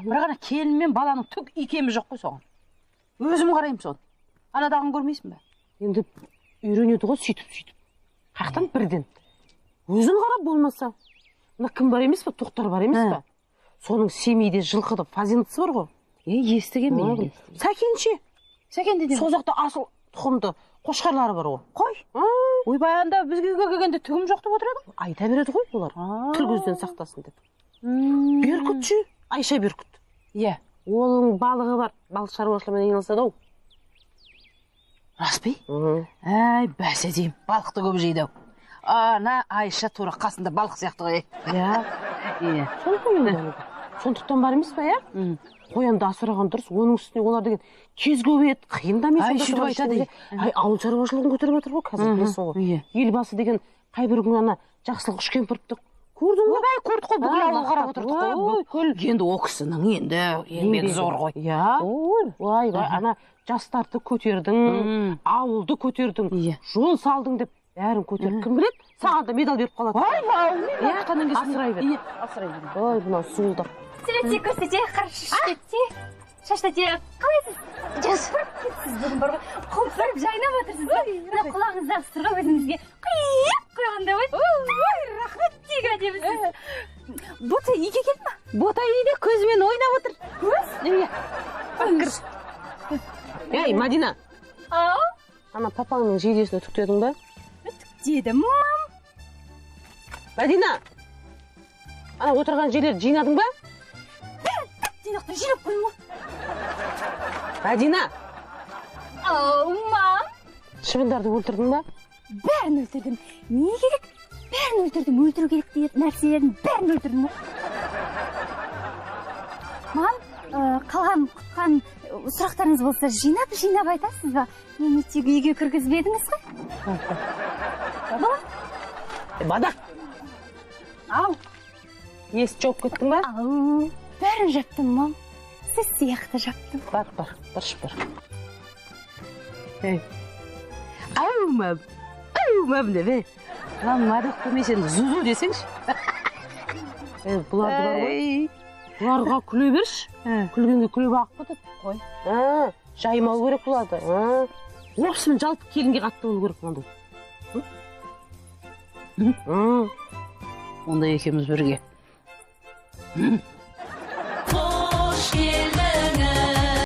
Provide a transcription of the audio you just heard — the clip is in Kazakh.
бірақ ана келін мен баланың түк икемі жоқ қой соған. Өзім қараймын соны. Анадағын көрмейсің бе? Енді үйренеді ғой сөйтіп. Қақтан бірден. Өзің қарап болмаса. Мына кім бар емес па? Тоқтар бар емес па? Соның семейде жылқыды фазендісі бар ғой. Естіген мен. Сәкенше. Сәкен де. Созақта асыл тұқымды қошқарлары бар ғой. Қой. Ойбайында бізге келгенде түгім жоқ деп отыр едім. Айта береді ғой олар. Тіл көзден сақтасын деп. Бүркітші. Айша Бүркіт. Иә. Оның балығы бар. Балық шаруашылығымен айналысады ау. Рас па? Әй, бәсе деймін. Балықты көп жейді ау. Ана Айша тура қасында балық сияқты ғой. Иә. Сондықтан бар емес па, иә? Қоянды асыраған дұрыс. Оның үстіне олар деген кез көбейеді, қиын да мен сөйтіп айтады. Ауыл шаруашылығын көтеріп жатыр ғой қазір, білесің ғой. Елбасы деген қай бір күн ана жақсылық үшкен піртті көрдің бе? Бәй, көрдік қой, бүкіл ауыл қарап отырдық қой. Бүкіл. Енді о кісінің енді еңбегі зор ғой. Иә. Ой, ана жастарды көтердің, ауылды көтердің, жол салдың деп бәрін көтеріп кім біледі? Саған да медал беріп қалады. Ой, бауым. Асырай бер. Ой, бұна суылдап. Сөйлете көрсете, қаршы шеште. Шаштате, қалайсыз? Жақсы. Сіз бүгін бар ғой, қауіпсіріп жайнап отырсыз ба? Мына құлағыңызда сырға өзіңізге қиып қойғанда ғой. Ой, рахмет тегі әдемісіз. Бота үйге келді ма? Бота үйде көзімен ойнап отыр. Көз? Ей, Мадина. Ау? Ана папаңның жейдесіне түктедің ба? Түктедім, мам. Мадина. Ана отырған жерлерді жинадың ба? Жинақтан жинап қойым ғой. Мадина. Ау, мам. Шыбындарды өлтірдің ба? Бәрін өлтірдім. Не керек? Бәрін өлтірдім. Өлтіру керек деген нәрселерін бәрін өлтірдім. Мам, қалған құтқан сұрақтарыңыз болса жинап айтасыз ба? Мені тек үйге кіргізбедіңіз ғой? Бадақ. Ау. Ес жоқ кеттің ба? Ау. Бәрін жаптым, мам. Сіз сияқты жаптым. Бар, бір. Ау, мам, не бе? Мадақ көмесен зузу десеңші. Бұларды бар ғой. Бұларға күле берші. Күлгенге күле бағып кетеді. Қой. Жаймау керек бұларды. Опсымен жалпы келінге қатты болу керек бұландай. Онда екеуміз бірге. Қош